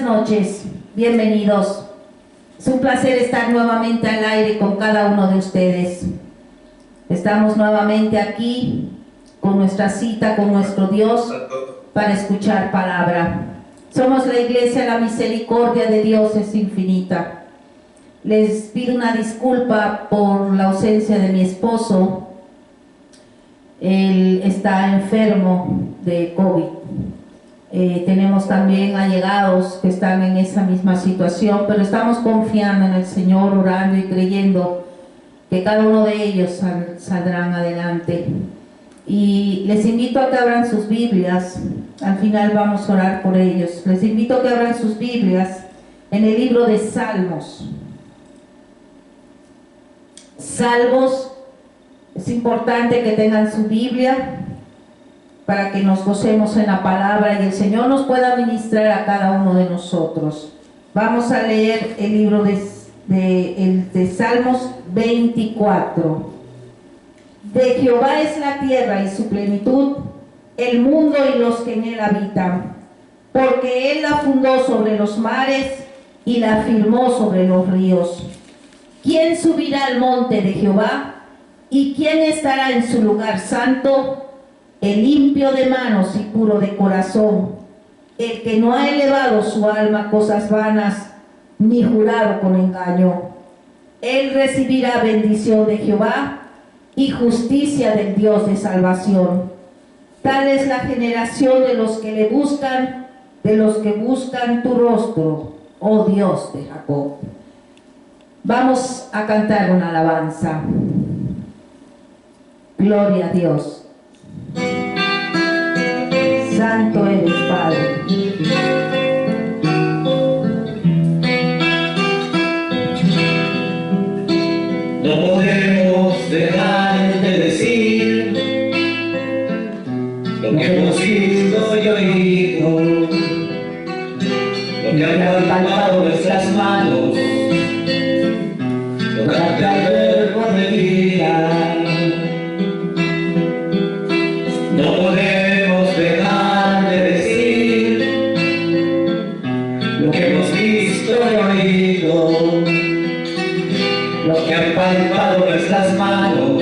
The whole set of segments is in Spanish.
noches, bienvenidos. Es un placer estar nuevamente al aire con cada uno de ustedes. Estamos nuevamente aquí con nuestra cita con nuestro Dios para escuchar palabra. Somos la Iglesia La Misericordia de Dios es Infinita. Les pido una disculpa por la ausencia de mi esposo. Él está enfermo de COVID. Tenemos también allegados que están en esa misma situación, pero estamos confiando en el Señor, orando y creyendo que cada uno de ellos saldrán adelante. Y les invito a que abran sus Biblias. Al final vamos a orar por ellos. Les invito a que abran sus Biblias en el libro de Salmos. Salmos, es importante que tengan su Biblia para que nos gocemos en la palabra y el Señor nos pueda ministrar a cada uno de nosotros. Vamos a leer el libro de Salmos 24. De Jehová es la tierra y su plenitud, el mundo y los que en él habitan, porque él la fundó sobre los mares y la firmó sobre los ríos. ¿Quién subirá al monte de Jehová? ¿Y quién estará en su lugar santo? El limpio de manos y puro de corazón, el que no ha elevado su alma a cosas vanas, ni jurado con engaño. Él recibirá bendición de Jehová y justicia del Dios de salvación. Tal es la generación de los que le buscan, de los que buscan tu rostro, oh Dios de Jacob. Vamos a cantar una alabanza. Gloria a Dios. Santo eres, Padre. No podemos dejar de decir lo que hemos visto y oído, lo que han palpado nuestras manos, lo que al verbo de vida. No podemos dejar de decir lo que hemos visto y oído, lo que han palpado nuestras manos,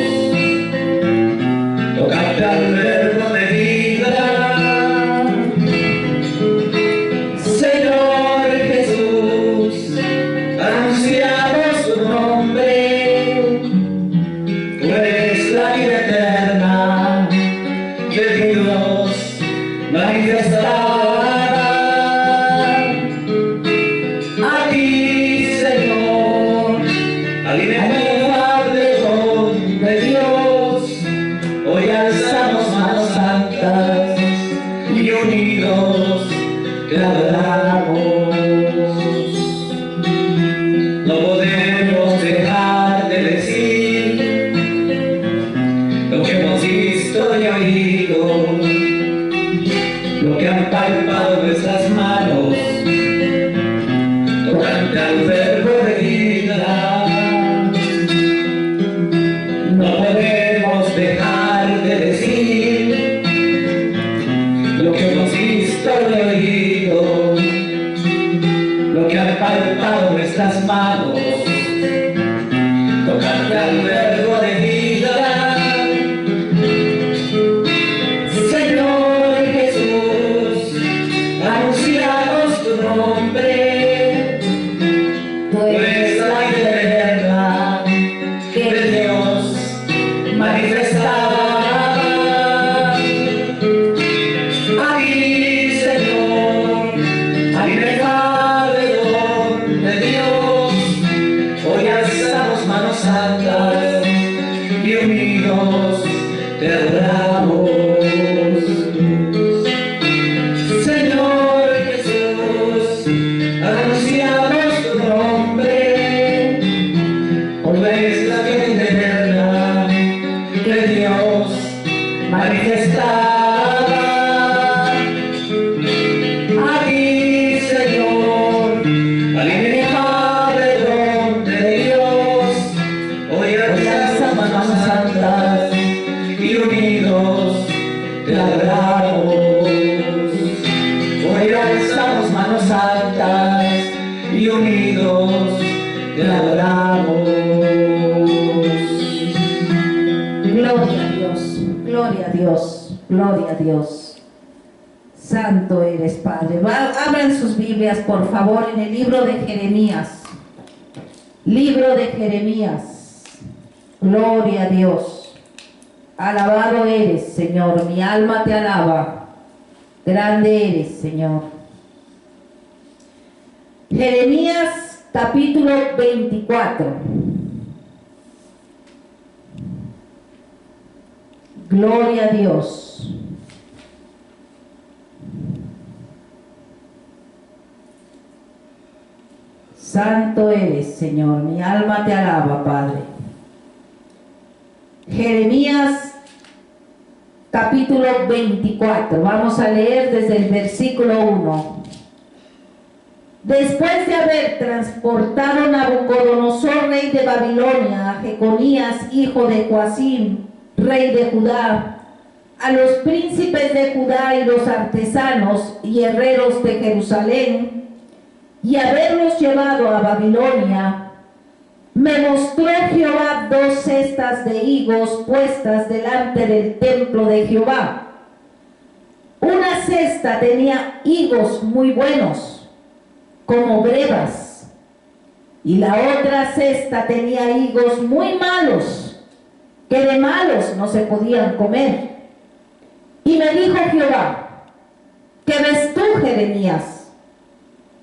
lo que al verbo de vida. Señor Jesús, anunciamos tu nombre, tú eres la vida eterna de Dios manifestada. A ti, Señor, al inefable don de Dios, hoy alzamos manos santas y unidos te adoramos. No podemos dejar de decir lo que hemos visto y oído, lo que han palpado nuestras manos, tocante al verbo de vida. No podemos dejar de decir lo que hemos visto y oído, lo que han palpado nuestras manos, tocante al verbo de vida. Señor Jesús, anunciamos tu nombre, tú eres la vida eterna de Dios manifestada. A ti, Señor, al inefable don de Dios, hoy alzamos manos santas y unidos te adoramos. Señor Jesús, anunciamos tu nombre, tú eres la vida eterna de Dios manifestada. A ti, Señor, al inefable don de Dios, hoy alzamos manos santas y unidos te adoramos. Hoy alzamos manos santas alabamos. Gloria a Dios, gloria a Dios, gloria a Dios. Santo eres, Padre. Abran sus Biblias, por favor, en el libro de Jeremías. Libro de Jeremías. Gloria a Dios. Alabado eres, Señor. Mi alma te alaba. Grande eres, Señor. Jeremías capítulo 24. Gloria a Dios. Santo eres, Señor. Mi alma te alaba, Padre. Jeremías capítulo 24. Vamos a leer desde el versículo 1. Después de haber transportado Nabucodonosor, rey de Babilonia, a Jeconías, hijo de Joacim, rey de Judá, a los príncipes de Judá y los artesanos y herreros de Jerusalén, y haberlos llevado a Babilonia, me mostró Jehová 2 cestas de higos puestas delante del templo de Jehová. Una cesta tenía higos muy buenos, como brevas, y la otra cesta tenía higos muy malos, que de malos no se podían comer. Y me dijo Jehová: ¿qué ves tú, Jeremías?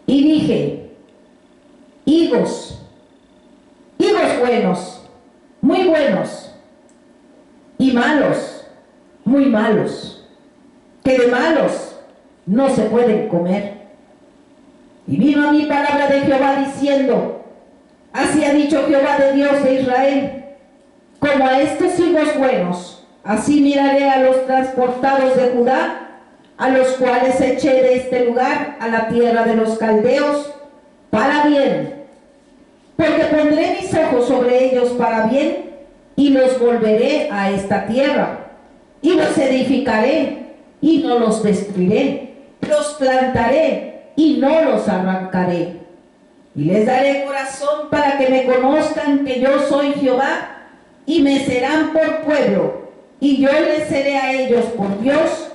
Y dije: higos buenos, muy buenos, y malos, muy malos, que de malos no se pueden comer. Y vino a mí palabra de Jehová diciendo: así ha dicho Jehová, de Dios de Israel, como a estos higos buenos, así miraré a los transportados de Judá, a los cuales eché de este lugar a la tierra de los caldeos, para bien, porque pondré mis ojos sobre ellos para bien, y los volveré a esta tierra, y los edificaré, y no los destruiré, los plantaré, y no los arrancaré. Y les daré corazón para que me conozcan que yo soy Jehová, y me serán por pueblo, y yo les seré a ellos por Dios,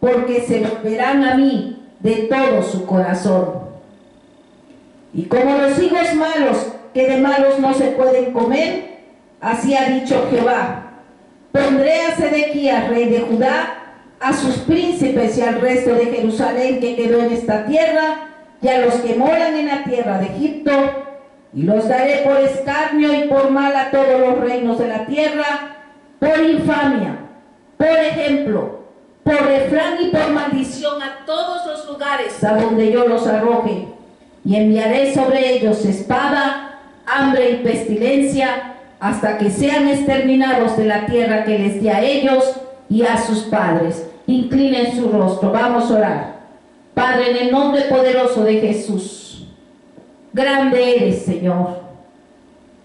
porque se volverán a mí de todo su corazón. Y como los higos malos, que de malos no se pueden comer, así ha dicho Jehová: pondré a Sedequías, rey de Judá, a sus príncipes y al resto de Jerusalén que quedó en esta tierra, y a los que moran en la tierra de Egipto, y los daré por escarnio y por mal a todos los reinos de la tierra, por infamia, por ejemplo, por refrán y por maldición a todos los lugares a donde yo los arroje, y enviaré sobre ellos espada, hambre y pestilencia, hasta que sean exterminados de la tierra que les di a ellos y a sus padres. Inclinen su rostro, vamos a orar. Padre, en el nombre poderoso de Jesús, grande eres, Señor.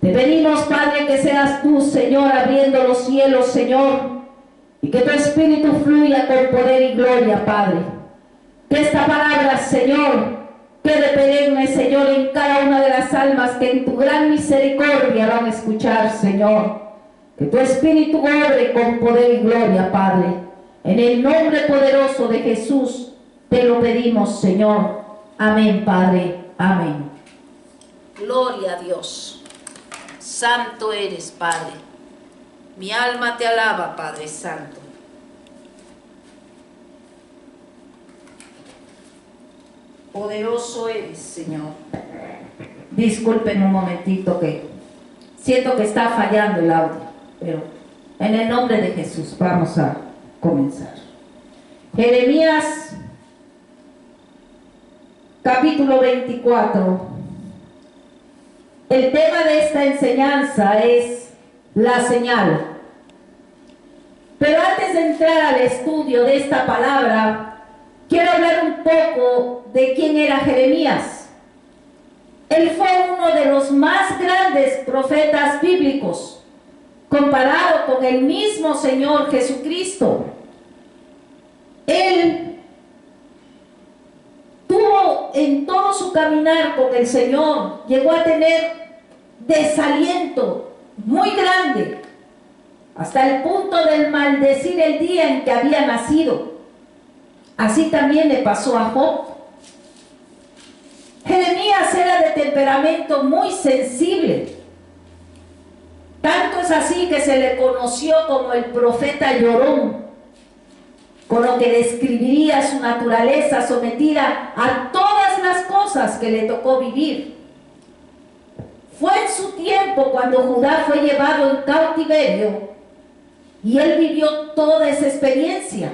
Te pedimos, Padre, que seas tú, Señor, abriendo los cielos, Señor, y que tu Espíritu fluya con poder y gloria, Padre. Que esta palabra, Señor, quede perenne, Señor, en cada una de las almas que en tu gran misericordia van a escuchar, Señor. Que tu Espíritu obre con poder y gloria, Padre. En el nombre poderoso de Jesús te lo pedimos, Señor. Amén, Padre. Amén. Gloria a Dios. Santo eres, Padre. Mi alma te alaba, Padre Santo. Poderoso eres, Señor. Disculpen un momentito que siento que está fallando el audio, pero en el nombre de Jesús vamos a comenzar. Jeremías capítulo 24. El tema de esta enseñanza es la señal. Pero antes de entrar al estudio de esta palabra, quiero hablar un poco de quién era Jeremías. Él fue uno de los más grandes profetas bíblicos, comparado con el mismo Señor Jesucristo. Él tuvo en todo su caminar con el Señor, llegó a tener desaliento muy grande, hasta el punto de maldecir el día en que había nacido. Así también le pasó a Job. Jeremías era de temperamento muy sensible. Tanto es así que se le conoció como el profeta llorón, con lo que describiría su naturaleza sometida a todas las cosas que le tocó vivir. Fue en su tiempo cuando Judá fue llevado en cautiverio y él vivió toda esa experiencia,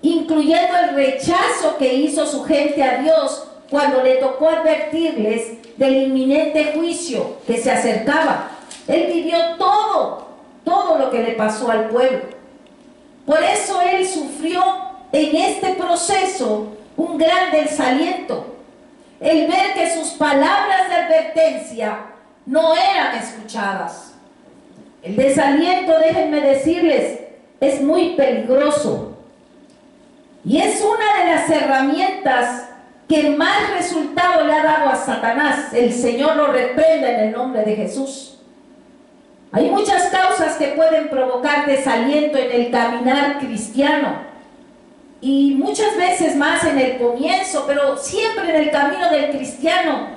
incluyendo el rechazo que hizo su gente a Dios cuando le tocó advertirles del inminente juicio que se acercaba. Él vivió todo lo que le pasó al pueblo. Por eso él sufrió en este proceso un gran desaliento, el ver que sus palabras de advertencia no eran escuchadas. El desaliento, déjenme decirles, es muy peligroso y es una de las herramientas que más resultado le ha dado a Satanás. El Señor lo reprenda en el nombre de Jesús. Hay muchas causas que pueden provocar desaliento en el caminar cristiano y muchas veces más en el comienzo, pero siempre en el camino del cristiano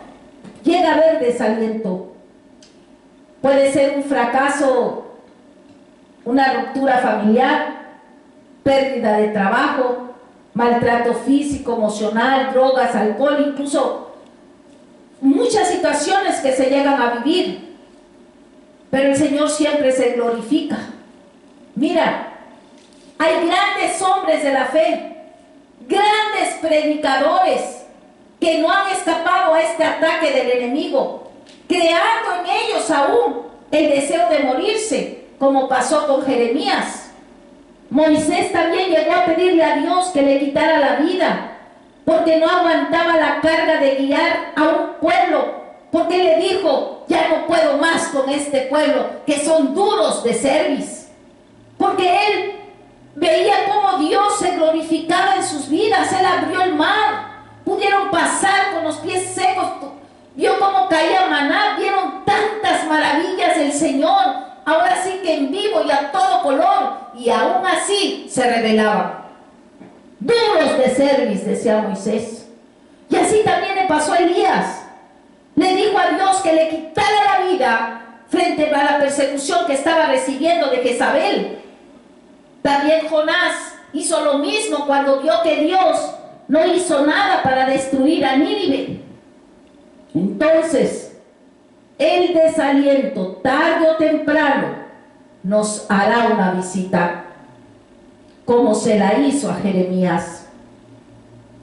llega a haber desaliento. Puede ser un fracaso, una ruptura familiar, pérdida de trabajo, maltrato físico, emocional, drogas, alcohol, incluso muchas situaciones que se llegan a vivir. Pero el Señor siempre se glorifica. Mira, hay grandes hombres de la fe, grandes predicadores que no han escapado a este ataque del enemigo, creando en ellos aún el deseo de morirse, como pasó con Jeremías. Moisés también llegó a pedirle a Dios que le quitara la vida, porque no aguantaba la carga de guiar a un pueblo, porque le dijo: ya no puedo más con este pueblo, que son duros de cerviz. Porque él veía cómo Dios se glorificaba en sus vidas. Él abrió el mar, pudieron pasar con los pies secos, vio cómo caía maná, vieron tantas maravillas del Señor, ahora sí que en vivo y a todo color, y aún así se rebelaban. Duros de cerviz, decía Moisés. Y así también le pasó a Elías. Le dijo a Dios que le quitara la vida frente a la persecución que estaba recibiendo de Jezabel. También Jonás hizo lo mismo cuando vio que Dios no hizo nada para destruir a Nínive. Entonces, el desaliento, tarde o temprano, nos hará una visita, como se la hizo a Jeremías.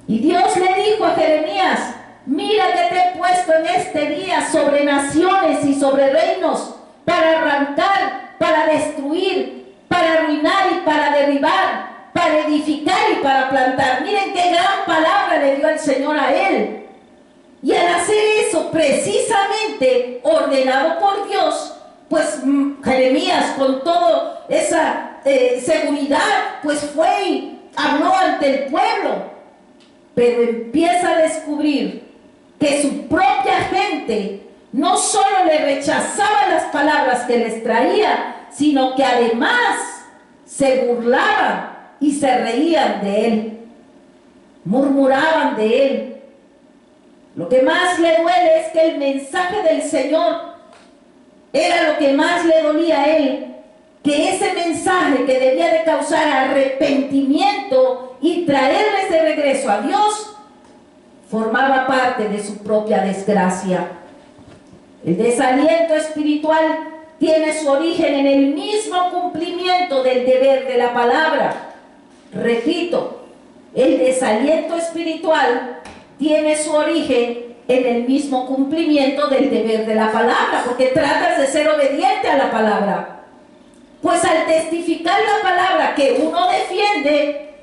Y Dios le dijo a Jeremías: mira que te he puesto en este día sobre naciones y sobre reinos, para arrancar, para destruir, para arruinar y para derribar, para edificar y para plantar. Miren qué gran palabra le dio el Señor a él. Y al hacer eso, precisamente ordenado por Dios, pues Jeremías, con toda esa seguridad, pues fue y habló ante el pueblo. Pero empieza a descubrir que su propia gente no solo le rechazaba las palabras que les traía, sino que además se burlaban y se reían de él, murmuraban de él. Lo que más le duele es que el mensaje del Señor era lo que más le dolía a él, que ese mensaje que debía de causar arrepentimiento y traerles de regreso a Dios, formaba parte de su propia desgracia. El desaliento espiritual tiene su origen en el mismo cumplimiento del deber de la palabra. Repito, el desaliento espiritual tiene su origen en el mismo cumplimiento del deber de la palabra, porque tratas de ser obediente a la palabra. Pues al testificar la palabra que uno defiende,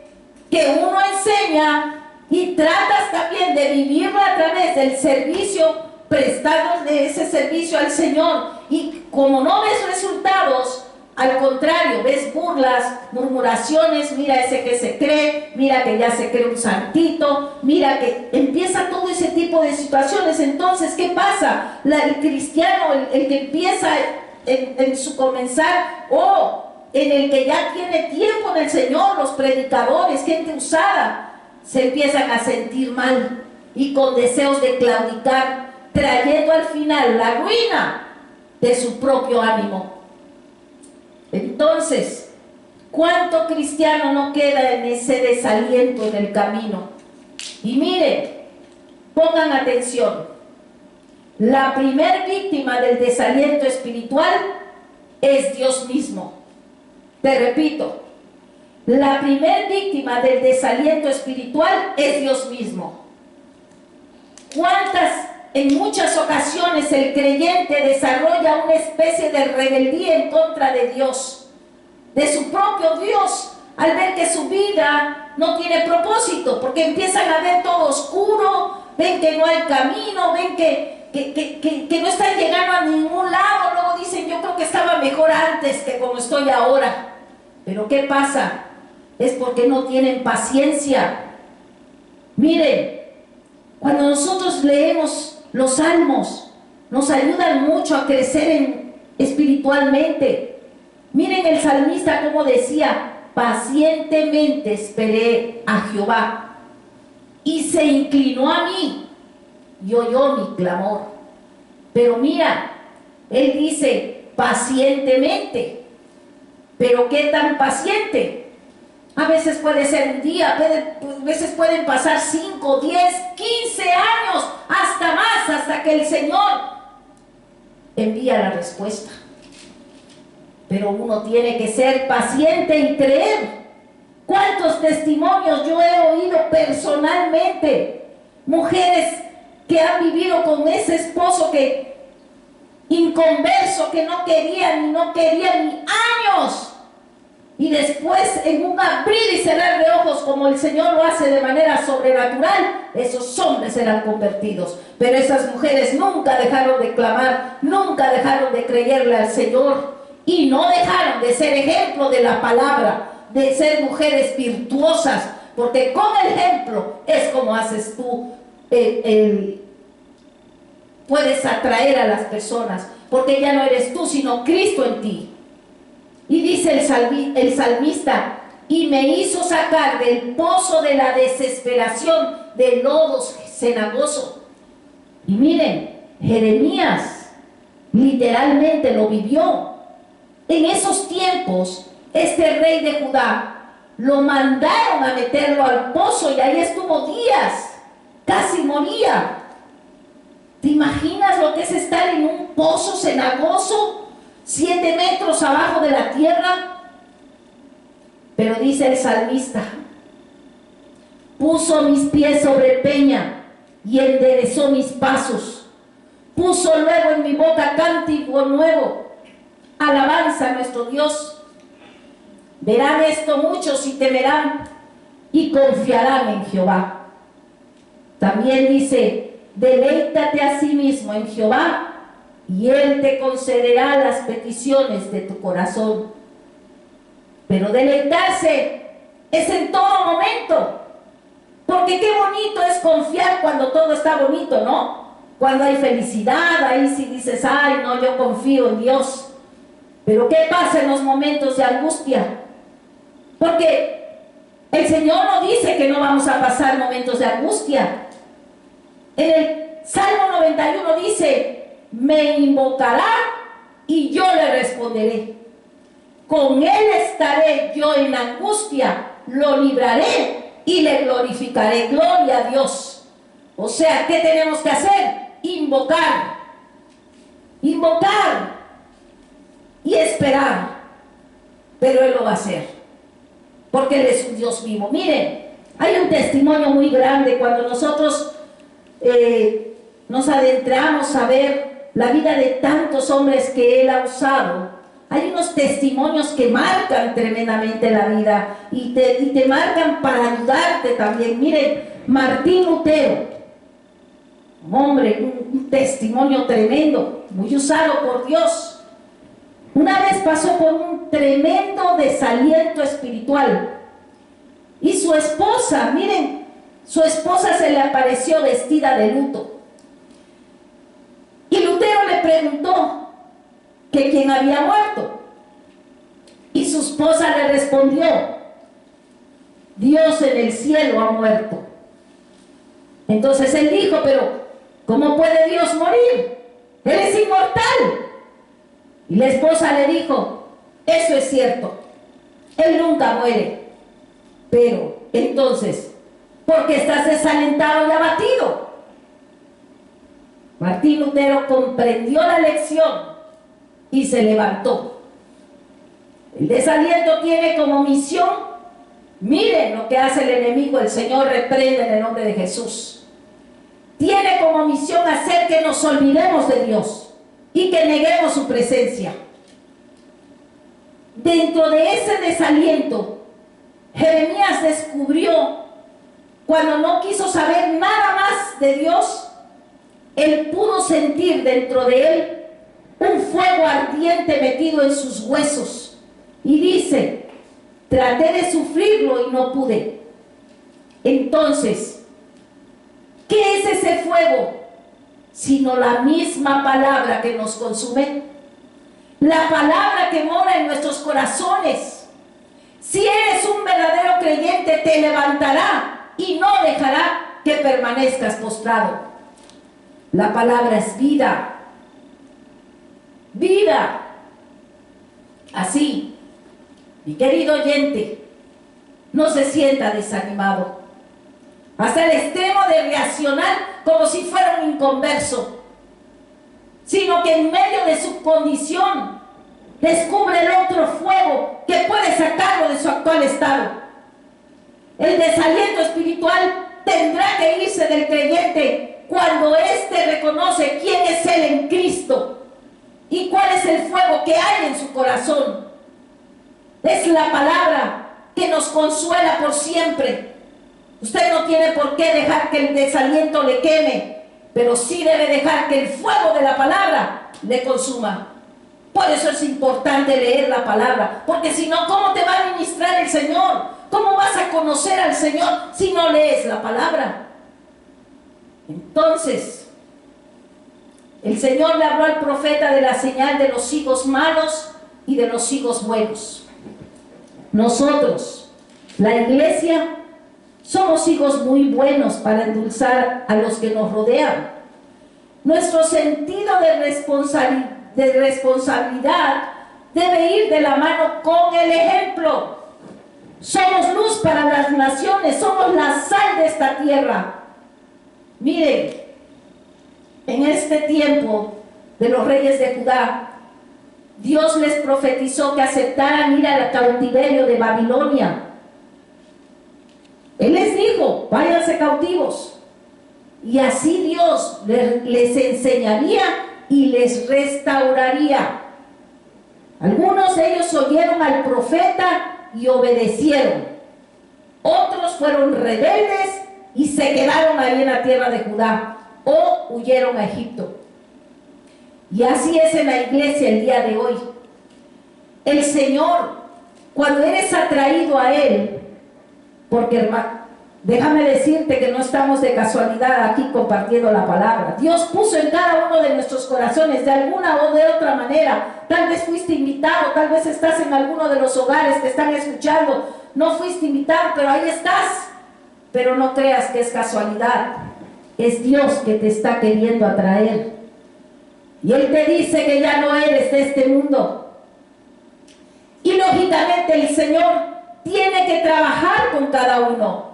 que uno enseña, y tratas también de vivirla a través del servicio, prestando de ese servicio al Señor, y como no ves resultados, al contrario, ves burlas, murmuraciones, mira ese que se cree, mira que ya se cree un santito, mira que empieza todo ese tipo de situaciones. Entonces, ¿qué pasa? El cristiano, el que empieza en su comenzar, en el que ya tiene tiempo en el Señor, los predicadores, gente usada, se empiezan a sentir mal y con deseos de claudicar, trayendo al final la ruina de su propio ánimo. Entonces, ¿cuánto cristiano no queda en ese desaliento en el camino? Y miren, pongan atención, la primer víctima del desaliento espiritual es Dios mismo. Te repito, la primer víctima del desaliento espiritual es Dios mismo. En muchas ocasiones el creyente desarrolla una especie de rebeldía en contra de Dios, de su propio Dios, al ver que su vida no tiene propósito, porque empiezan a ver todo oscuro, ven que no hay camino, ven que no están llegando a ningún lado. Luego dicen, yo creo que estaba mejor antes que como estoy ahora. Pero ¿qué pasa? Es porque no tienen paciencia. Miren, cuando nosotros leemos los salmos, nos ayudan mucho a crecer espiritualmente. Miren el salmista como decía, pacientemente esperé a Jehová y se inclinó a mí y oyó mi clamor. Pero mira, él dice pacientemente, pero ¿qué tan paciente? A veces puede ser un día, a veces pueden pasar 5, 10, 15 años, hasta más, hasta que el Señor envía la respuesta. Pero uno tiene que ser paciente y creer. ¿Cuántos testimonios yo he oído personalmente? Mujeres que han vivido con ese esposo inconverso, que no querían ni años. Y después, en un abrir y cerrar de ojos, como el Señor lo hace de manera sobrenatural, esos hombres serán convertidos. Pero esas mujeres nunca dejaron de clamar, nunca dejaron de creerle al Señor, y no dejaron de ser ejemplo de la palabra, de ser mujeres virtuosas, porque con el ejemplo es como haces tú, puedes atraer a las personas, porque ya no eres tú, sino Cristo en ti. Y dice el salmista, y me hizo sacar del pozo de la desesperación, del lodo cenagoso. Y miren, Jeremías literalmente lo vivió. En esos tiempos, este rey de Judá lo mandaron a meterlo al pozo y ahí estuvo días, casi moría. ¿Te imaginas lo que es estar en un pozo cenagoso? 7 metros abajo de la tierra. Pero dice el salmista, puso mis pies sobre peña y enderezó mis pasos, puso luego en mi boca cántico nuevo, alabanza a nuestro Dios. Verán esto muchos y temerán y confiarán en Jehová. También dice, deleítate a sí mismo en Jehová y Él te concederá las peticiones de tu corazón. Pero deleitarse es en todo momento, porque qué bonito es confiar cuando todo está bonito, ¿no? Cuando hay felicidad, ahí sí dices, ay, no, yo confío en Dios. Pero ¿qué pasa en los momentos de angustia? Porque el Señor no dice que no vamos a pasar momentos de angustia. En el Salmo 91 dice, me invocará y yo le responderé. Con él estaré yo en angustia, lo libraré y le glorificaré. Gloria a Dios. O sea, ¿qué tenemos que hacer? Invocar. Invocar y esperar. Pero Él lo va a hacer, porque Él es un Dios vivo. Miren, hay un testimonio muy grande cuando nosotros nos adentramos a ver la vida de tantos hombres que Él ha usado. Hay unos testimonios que marcan tremendamente la vida y te marcan para ayudarte también. Miren, Martín Lutero, hombre, un testimonio tremendo, muy usado por Dios. Una vez pasó por un un tremendo desaliento espiritual. Y su esposa, miren, su esposa se le apareció vestida de luto. Y Lutero le preguntó que quién había muerto. Y su esposa le respondió: Dios en el cielo ha muerto. Entonces él dijo: pero ¿cómo puede Dios morir? Él es inmortal. Y la esposa le dijo: eso es cierto, Él nunca muere. Pero entonces, ¿por qué estás desalentado y abatido? Martín Lutero comprendió la lección y se levantó. El desaliento tiene como misión, miren lo que hace el enemigo, el Señor reprende en el nombre de Jesús. Tiene como misión hacer que nos olvidemos de Dios y que neguemos su presencia. Dentro de ese desaliento, Jeremías descubrió, cuando no quiso saber nada más de Dios, él pudo sentir dentro de él un fuego ardiente metido en sus huesos. Y dice: traté de sufrirlo y no pude. Entonces, ¿qué es ese fuego? Sino la misma palabra que nos consume. La palabra que mora en nuestros corazones. Si eres un verdadero creyente, te levantará y no dejará que permanezcas postrado. La palabra es vida. Vida. Así, mi querido oyente, no se sienta desanimado, hasta el extremo de reaccionar como si fuera un inconverso, sino que en medio de su condición descubre el otro fuego que puede sacarlo de su actual estado. El desaliento espiritual tendrá que irse del creyente cuando éste reconoce quién es él en Cristo y cuál es el fuego que hay en su corazón. Es la palabra que nos consuela por siempre. Usted no tiene por qué dejar que el desaliento le queme, pero sí debe dejar que el fuego de la palabra le consuma. Por eso es importante leer la palabra, porque si no, ¿cómo te va a ministrar el Señor? ¿Cómo vas a conocer al Señor si no lees la palabra? Entonces, el Señor le habló al profeta de la señal de los higos malos y de los higos buenos. Nosotros, la iglesia, somos higos muy buenos para endulzar a los que nos rodean. Nuestro sentido de responsabilidad debe ir de la mano con el ejemplo. Somos luz para las naciones, somos la sal de esta tierra. Miren, en este tiempo de los reyes de Judá, Dios les profetizó que aceptaran ir al cautiverio de Babilonia. Él les dijo: váyanse cautivos. Y así Dios les enseñaría y les restauraría. Algunos de ellos oyeron al profeta y obedecieron. Otros fueron rebeldes y se quedaron ahí en la tierra de Judá o huyeron a Egipto. Y así es en la iglesia el día de hoy. El Señor, cuando eres atraído a Él, porque hermano, déjame decirte que no estamos de casualidad aquí compartiendo la palabra. Dios puso en cada uno de nuestros corazones de alguna o de otra manera. Tal vez fuiste invitado, tal vez estás en alguno de los hogares que están escuchando. No fuiste invitado, pero ahí estás. Pero no creas que es casualidad. Es Dios que te está queriendo atraer. Y Él te dice que ya no eres de este mundo. Y lógicamente el Señor tiene que trabajar con cada uno.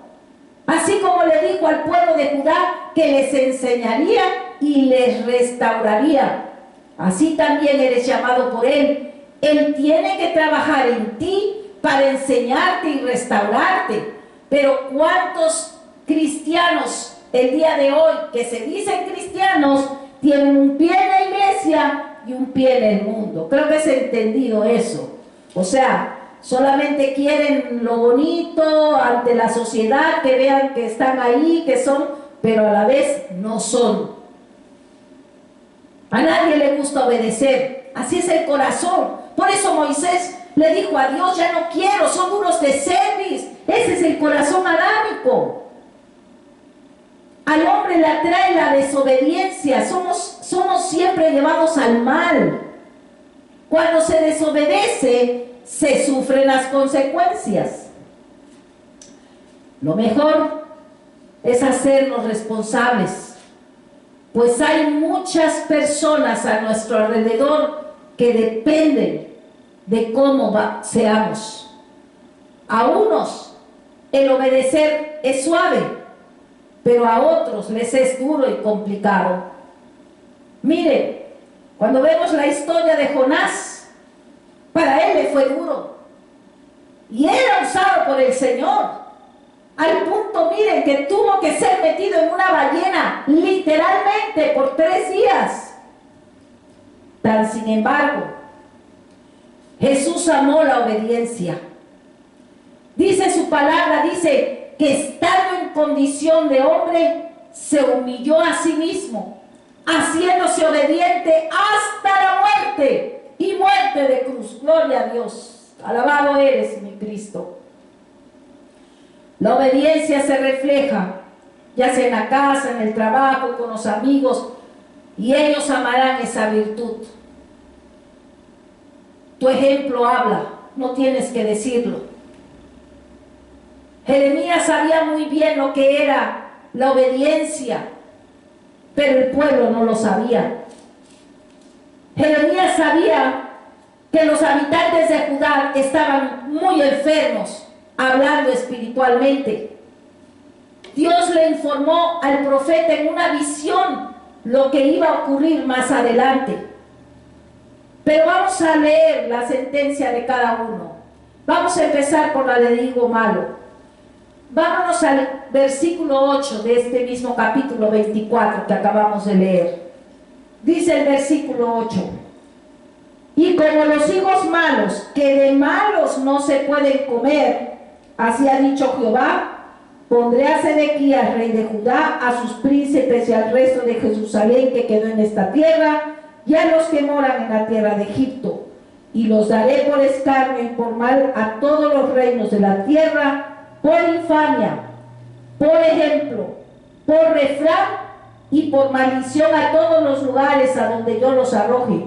Así como le dijo al pueblo de Judá que les enseñaría y les restauraría. Así también eres llamado por Él. Él tiene que trabajar en ti para enseñarte y restaurarte. Pero ¿cuántos cristianos el día de hoy que se dicen cristianos tienen un pie en la iglesia y un pie en el mundo? Creo que es entendido eso. O sea, solamente quieren lo bonito ante la sociedad, que vean que están ahí, que son, pero a la vez no son. A nadie le gusta obedecer. Así es el corazón. Por eso Moisés le dijo a Dios, ya no quiero, son duros de cerviz. Ese es el corazón adámico. Al hombre le atrae la desobediencia, somos siempre llevados al mal. Cuando se desobedece, se sufren las consecuencias. Lo mejor es hacernos responsables, pues hay muchas personas a nuestro alrededor que dependen de cómo seamos. A unos el obedecer es suave, pero a otros les es duro y complicado. Miren, cuando vemos la historia de Jonás, para él le fue duro y era usado por el Señor. Al punto, miren, que tuvo que ser metido en una ballena, literalmente, por 3 días. Sin embargo, Jesús amó la obediencia. Dice su palabra, dice que estando en condición de hombre, se humilló a sí mismo, haciéndose obediente hasta la muerte, y muerte de cruz. Gloria a Dios. Alabado eres, mi Cristo. La obediencia se refleja, ya sea en la casa, en el trabajo, con los amigos, y ellos amarán esa virtud. Tu ejemplo habla, no tienes que decirlo. Jeremías sabía muy bien lo que era la obediencia, pero el pueblo no lo sabía. Jeremías sabía que los habitantes de Judá estaban muy enfermos, hablando espiritualmente. Dios le informó al profeta en una visión lo que iba a ocurrir más adelante. Pero vamos a leer la sentencia de cada uno. Vamos a empezar por la de higo malo. Vámonos al versículo 8 de este mismo capítulo 24 que acabamos de leer. Dice el versículo 8: y como los higos malos, que de malos no se pueden comer, así ha dicho Jehová, pondré a Sedequías, rey de Judá, a sus príncipes y al resto de Jerusalén que quedó en esta tierra, y a los que moran en la tierra de Egipto, y los daré por escarnio y por mal a todos los reinos de la tierra, por infamia, por ejemplo, por refrán y por maldición a todos los lugares a donde yo los arroje.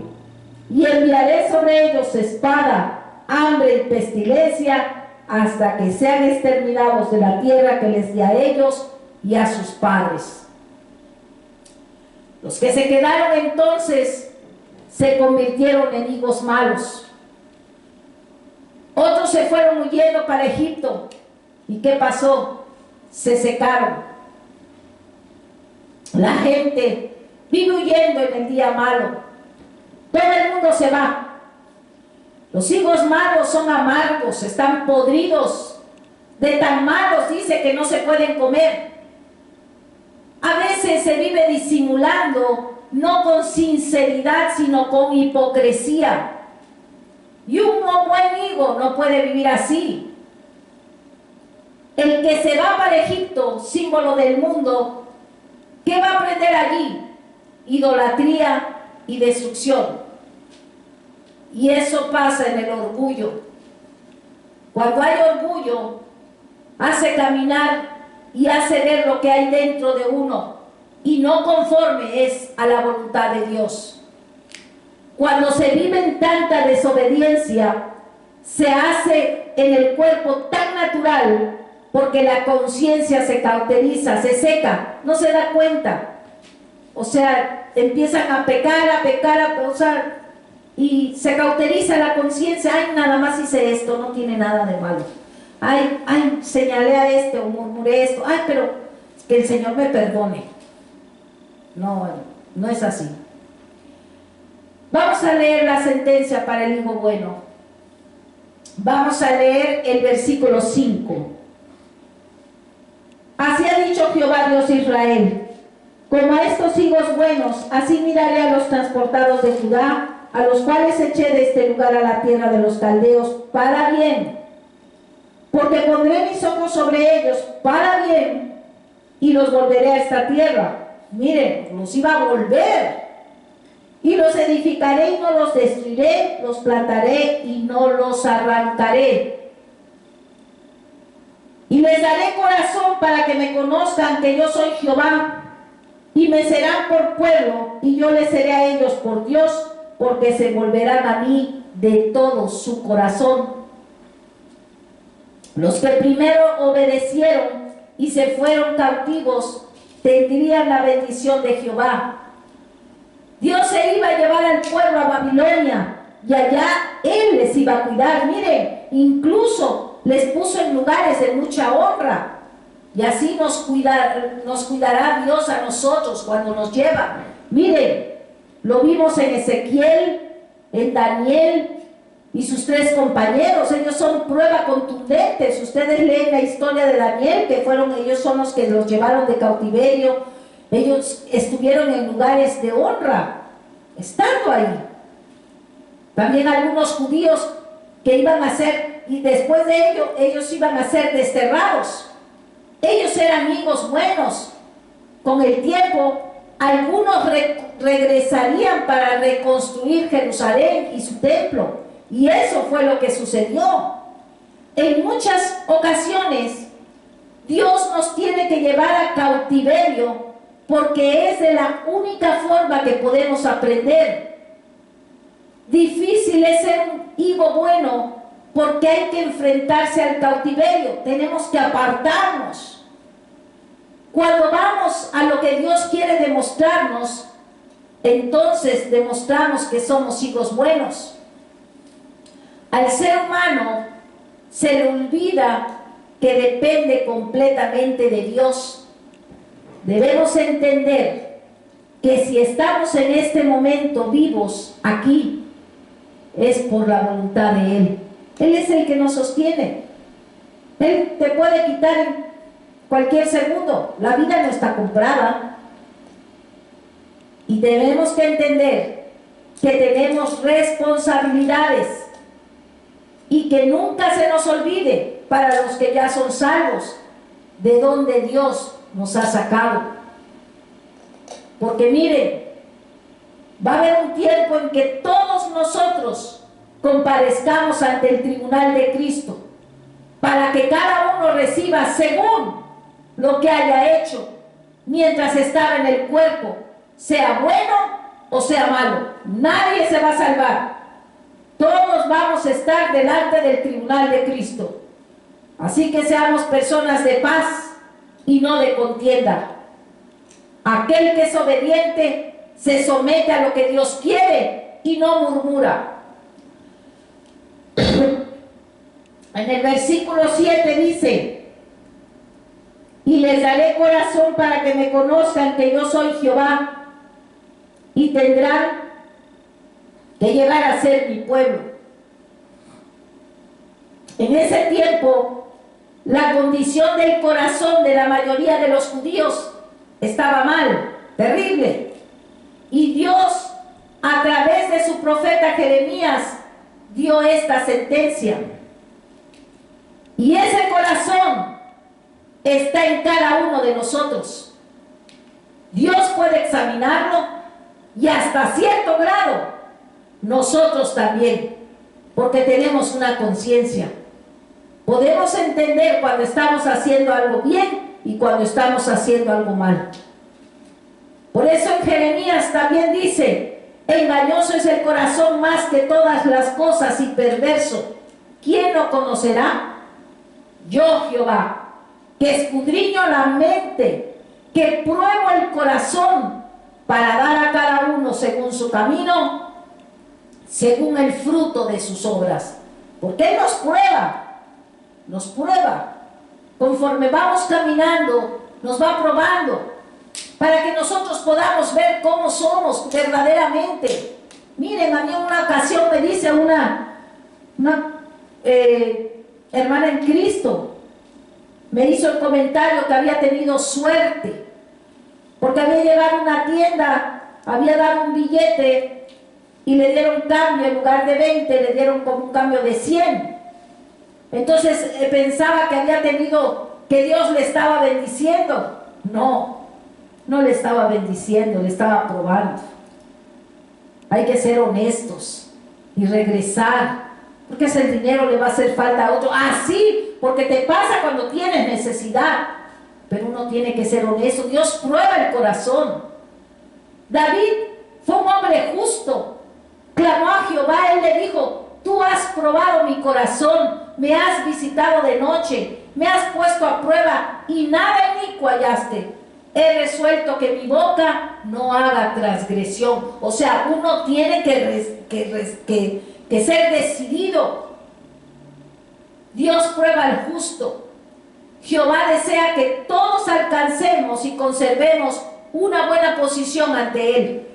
Y enviaré sobre ellos espada, hambre y pestilencia, hasta que sean exterminados de la tierra que les di a ellos y a sus padres. Los que se quedaron entonces se convirtieron en higos malos. Otros se fueron huyendo para Egipto. ¿Y qué pasó? Se secaron. La gente vive huyendo en el día malo. Todo el mundo se va. Los higos malos son amargos, están podridos. De tan malos dice que no se pueden comer. A veces se vive disimulando, no con sinceridad, sino con hipocresía. Y un buen higo no puede vivir así. El que se va para Egipto, símbolo del mundo, ¿qué va a aprender allí? Idolatría y destrucción. Y eso pasa en el orgullo. Cuando hay orgullo, hace caminar y hace ver lo que hay dentro de uno, y no conforme es a la voluntad de Dios. Cuando se vive en tanta desobediencia, se hace en el cuerpo tan natural, porque la conciencia se cauteriza, se seca, no se da cuenta. O sea, empiezan a pecar, o sea, y se cauteriza la conciencia. Ay, nada más hice esto, no tiene nada de malo. Ay, señalé a este o murmuré esto. Ay, pero que el Señor me perdone. No, no es así. Vamos a leer la sentencia para el hijo bueno. Vamos a leer el versículo 5. Así ha dicho Jehová Dios de Israel: como a estos higos buenos, así miraré a los transportados de Judá, a los cuales eché de este lugar a la tierra de los caldeos, para bien. Porque pondré mis ojos sobre ellos para bien, y los volveré a esta tierra. Miren, los iba a volver. y los edificaré y no los destruiré, los plantaré y no los arrancaré. Y les daré corazón para que me conozcan que yo soy Jehová, y me serán por pueblo, y yo les seré a ellos por Dios, porque se volverán a mí de todo su corazón. Los que primero obedecieron y se fueron cautivos tendrían la bendición de Jehová. Dios se iba a llevar al pueblo a Babilonia y allá Él les iba a cuidar. Miren, incluso les puso en lugares de mucha honra. Y así nos cuidará Dios a nosotros cuando nos lleva. Miren, lo vimos en Ezequiel, en Daniel y sus 3 compañeros. Ellos son prueba contundente. Si ustedes leen la historia de Daniel, que ellos son los que los llevaron de cautiverio, ellos estuvieron en lugares de honra, estando ahí. También algunos judíos que iban a ser, y después de ello, ellos iban a ser desterrados. Ellos eran amigos buenos. Con el tiempo, algunos regresarían para reconstruir Jerusalén y su templo. Y eso fue lo que sucedió. En muchas ocasiones, Dios nos tiene que llevar a cautiverio porque es de la única forma que podemos aprender. Difícil es ser un hijo bueno porque hay que enfrentarse al cautiverio. Tenemos que apartarnos. Cuando vamos a lo que Dios quiere demostrarnos, entonces demostramos que somos hijos buenos. Al ser humano se le olvida que depende completamente de Dios. Debemos entender que si estamos en este momento vivos aquí, es por la voluntad de Él. Él es el que nos sostiene. Él te puede quitar en cualquier segundo. La vida no está comprada. Y tenemos que entender que tenemos responsabilidades y que nunca se nos olvide, para los que ya son salvos, de dónde Dios nos ha sacado. Porque miren, va a haber un tiempo en que todos nosotros comparezcamos ante el tribunal de Cristo, para que cada uno reciba según lo que haya hecho mientras estaba en el cuerpo, sea bueno o sea malo. Nadie se va a salvar. Todos vamos a estar delante del tribunal de Cristo. Así que seamos personas de paz y no de contienda. Aquel que es obediente se somete a lo que Dios quiere y no murmura. En el versículo 7 dice: y les daré corazón para que me conozcan que yo soy Jehová, y tendrán que llegar a ser mi pueblo. En ese tiempo, la condición del corazón de la mayoría de los judíos estaba mal, terrible. Y Dios, a través de su profeta Jeremías, dio esta sentencia. Y ese corazón está en cada uno de nosotros. Dios puede examinarlo y hasta cierto grado nosotros también, porque tenemos una conciencia. Podemos entender cuando estamos haciendo algo bien y cuando estamos haciendo algo mal. Por eso en Jeremías también dice: engañoso es el corazón más que todas las cosas y perverso. ¿Quién lo conocerá? Yo, Jehová, que escudriño la mente, que pruebo el corazón para dar a cada uno según su camino, según el fruto de sus obras. Porque Él nos prueba. Conforme vamos caminando, nos va probando, para que nosotros podamos ver cómo somos verdaderamente. Miren, a mí en una ocasión me dice una hermana en Cristo, me hizo el comentario que había tenido suerte, porque había llegado a una tienda, había dado un billete y le dieron cambio, en lugar de 20, le dieron como un cambio de 100. Entonces pensaba que Dios le estaba bendiciendo. No le estaba bendiciendo, le estaba probando. Hay que ser honestos y regresar, porque ese dinero le va a hacer falta a otro. Así, porque te pasa cuando tienes necesidad, pero uno tiene que ser honesto. Dios prueba el corazón. David fue un hombre justo, clamó a Jehová, él le dijo: tú has probado mi corazón, me has visitado de noche, me has puesto a prueba y nada inicuo hallaste. He resuelto que mi boca no haga transgresión. O sea, uno tiene que ser decidido. Dios prueba al justo. Jehová desea que todos alcancemos y conservemos una buena posición ante Él.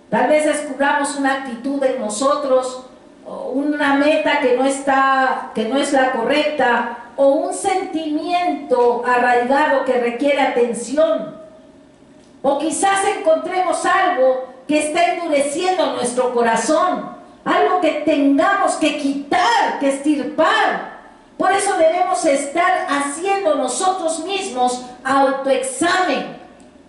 Tal vez descubramos una actitud en nosotros, una meta que no es la correcta, o un sentimiento arraigado que requiere atención, o quizás encontremos algo que está endureciendo nuestro corazón, algo que tengamos que quitar, que extirpar. Por eso debemos estar haciendo nosotros mismos autoexamen.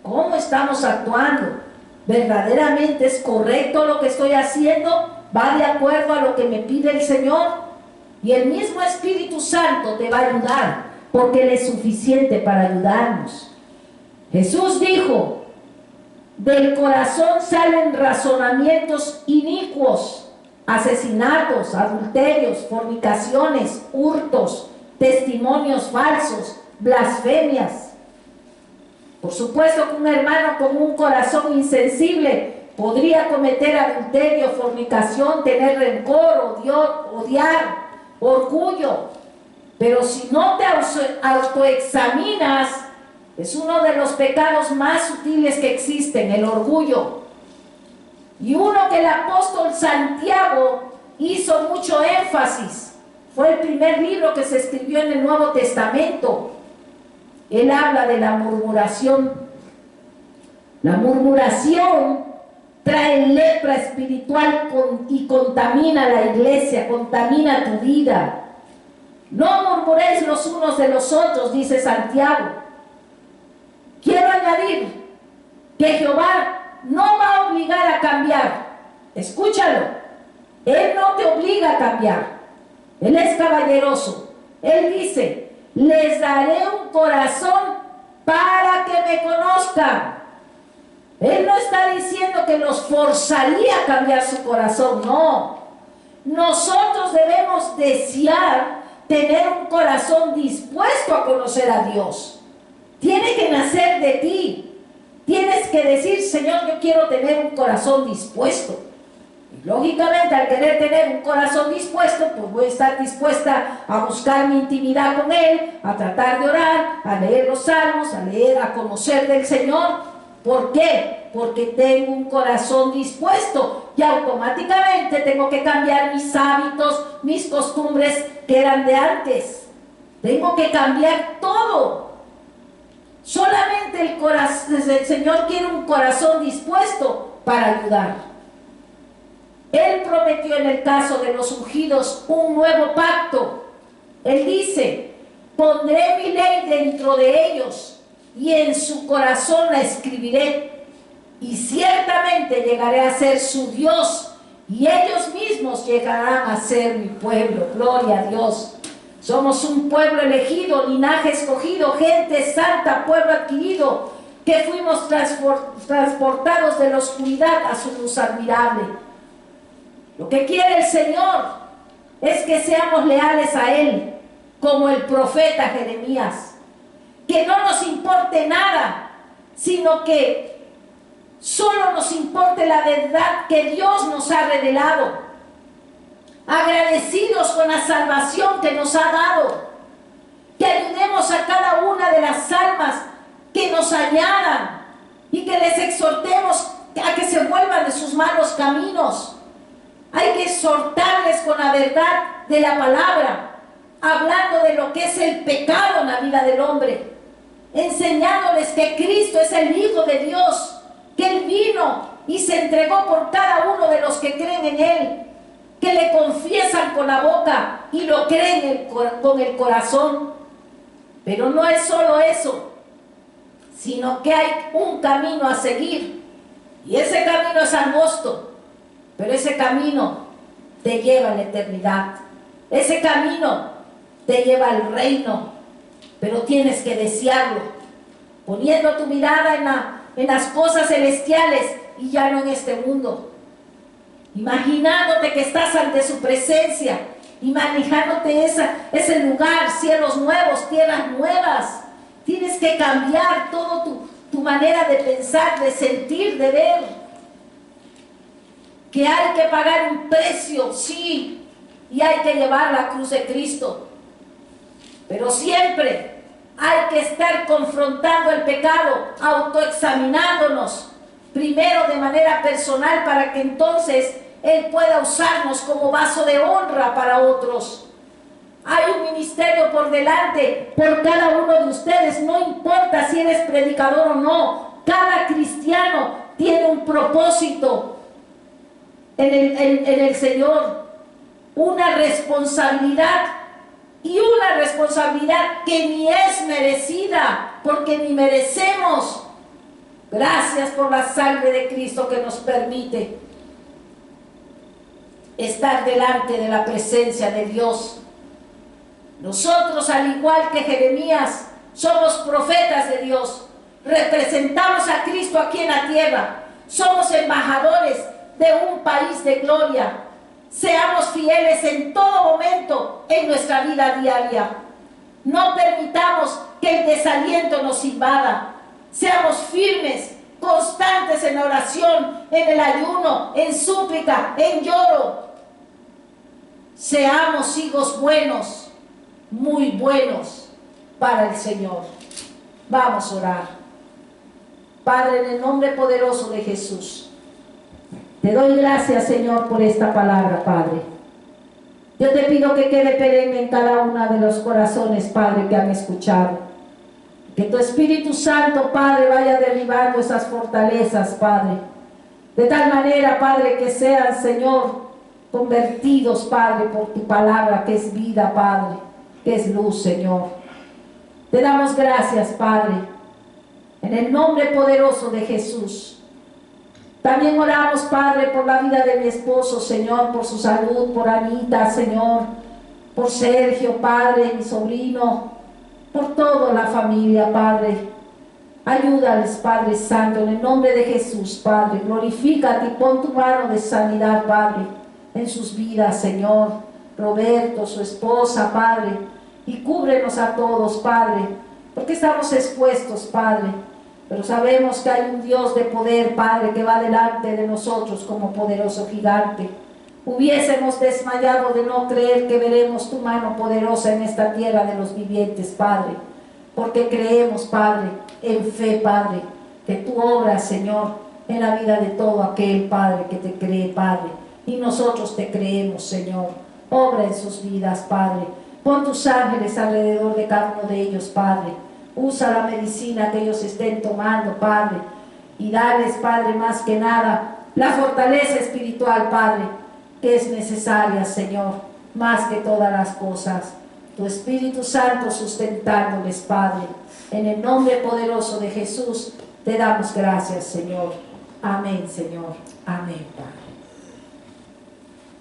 ¿Cómo estamos actuando? ¿Verdaderamente es correcto lo que estoy haciendo? ¿Va de acuerdo a lo que me pide el Señor? Y el mismo Espíritu Santo te va a ayudar, porque Él es suficiente para ayudarnos. Jesús dijo: del corazón salen razonamientos inicuos, asesinatos, adulterios, fornicaciones, hurtos, testimonios falsos, blasfemias. Por supuesto que un hermano con un corazón insensible podría cometer adulterio, fornicación, tener rencor, odiar, orgullo. Pero si no te autoexaminas, es uno de los pecados más sutiles que existen, el orgullo. Y uno que el apóstol Santiago hizo mucho énfasis, fue el primer libro que se escribió en el Nuevo Testamento. Él habla de la murmuración. La murmuración trae lepra espiritual y contamina la iglesia, contamina tu vida. No murmuréis los unos de los otros, dice Santiago. Quiero añadir que Jehová no va a obligar a cambiar. Escúchalo. Él no te obliga a cambiar. Él es caballeroso. Él dice: les daré un corazón para que me conozcan. Él no está diciendo que los forzaría a cambiar su corazón, no. Nosotros debemos desear tener un corazón dispuesto a conocer a Dios. Tiene que nacer de ti. Tienes que decir: Señor, yo quiero tener un corazón dispuesto. Y lógicamente, al querer tener un corazón dispuesto, pues voy a estar dispuesta a buscar mi intimidad con Él, a tratar de orar, a leer los salmos, a conocer del Señor. ¿Por qué? Porque tengo un corazón dispuesto y automáticamente tengo que cambiar mis hábitos, mis costumbres que eran de antes. Tengo que cambiar todo. Solamente el Señor quiere un corazón dispuesto para ayudar. Él prometió en el caso de los ungidos un nuevo pacto. Él dice: pondré mi ley dentro de ellos y en su corazón la escribiré, y ciertamente llegaré a ser su Dios, y ellos mismos llegarán a ser mi pueblo. Gloria a Dios. Somos un pueblo elegido, linaje escogido, gente santa, pueblo adquirido, que fuimos transportados de la oscuridad a su luz admirable. Lo que quiere el Señor es que seamos leales a Él, como el profeta Jeremías. Que no nos importe nada, sino que solo nos importe la verdad que Dios nos ha revelado. Agradecidos con la salvación que nos ha dado. Que ayudemos a cada una de las almas que nos añadan y que les exhortemos a que se vuelvan de sus malos caminos. Hay que exhortarles con la verdad de la palabra, hablando de lo que es el pecado en la vida del hombre, enseñándoles que Cristo es el Hijo de Dios, que Él vino y se entregó por cada uno de los que creen en Él, que le confiesan con la boca y lo creen con el corazón. Pero no es solo eso, sino que hay un camino a seguir. Y ese camino es angosto, pero ese camino te lleva a la eternidad. Ese camino te lleva al reino, pero tienes que desearlo, poniendo tu mirada en las cosas celestiales y ya no en este mundo. Imaginándote que estás ante su presencia, imaginándote ese lugar, cielos nuevos, tierras nuevas. Tienes que cambiar toda tu manera de pensar, de sentir, de ver. Que hay que pagar un precio, sí, y hay que llevar la cruz de Cristo. Pero siempre hay que estar confrontando el pecado, autoexaminándonos, primero de manera personal, para que entonces Él pueda usarnos como vaso de honra para otros. Hay un ministerio por delante por cada uno de ustedes, no importa si eres predicador o no. Cada cristiano tiene un propósito en el Señor, una responsabilidad, y una responsabilidad que ni es merecida, porque ni merecemos. Gracias por la sangre de Cristo que nos permite estar delante de la presencia de Dios. Nosotros, al igual que Jeremías, somos profetas de Dios. Representamos a Cristo aquí en la tierra. Somos embajadores de un país de gloria. Seamos fieles en todo momento en nuestra vida diaria. No permitamos que el desaliento nos invada. Seamos firmes, constantes en oración, en el ayuno, en súplica, en lloro. Seamos hijos buenos, muy buenos para el Señor. Vamos a orar. Padre, en el nombre poderoso de Jesús, te doy gracias, Señor, por esta palabra, Padre. Yo te pido que quede perenne en cada uno de los corazones, Padre, que han escuchado. Que tu Espíritu Santo, Padre, vaya derribando esas fortalezas, Padre. De tal manera, Padre, que sean, Señor, convertidos, Padre, por tu palabra, que es vida, Padre, que es luz, Señor. Te damos gracias, Padre, en el nombre poderoso de Jesús. También oramos, Padre, por la vida de mi esposo, Señor, por su salud, por Anita, Señor, por Sergio, Padre, mi sobrino, por toda la familia, Padre. Ayúdales, Padre Santo, en el nombre de Jesús, Padre. Glorifícate y pon tu mano de sanidad, Padre, en sus vidas, Señor. Roberto, su esposa, Padre, y cúbrenos a todos, Padre, porque estamos expuestos, Padre. Pero sabemos que hay un Dios de poder, Padre, que va delante de nosotros como poderoso gigante. Hubiésemos desmayado de no creer que veremos tu mano poderosa en esta tierra de los vivientes, Padre. Porque creemos, Padre, en fe, Padre, que tú obras, Señor, en la vida de todo aquel, Padre, que te cree, Padre. Y nosotros te creemos, Señor. Obra en sus vidas, Padre. Pon tus ángeles alrededor de cada uno de ellos, Padre. Usa la medicina que ellos estén tomando, Padre, y dales, Padre, más que nada, la fortaleza espiritual, Padre, que es necesaria, Señor, más que todas las cosas. Tu Espíritu Santo sustentándoles, Padre. En el nombre poderoso de Jesús, te damos gracias, Señor. Amén, Señor. Amén, Padre.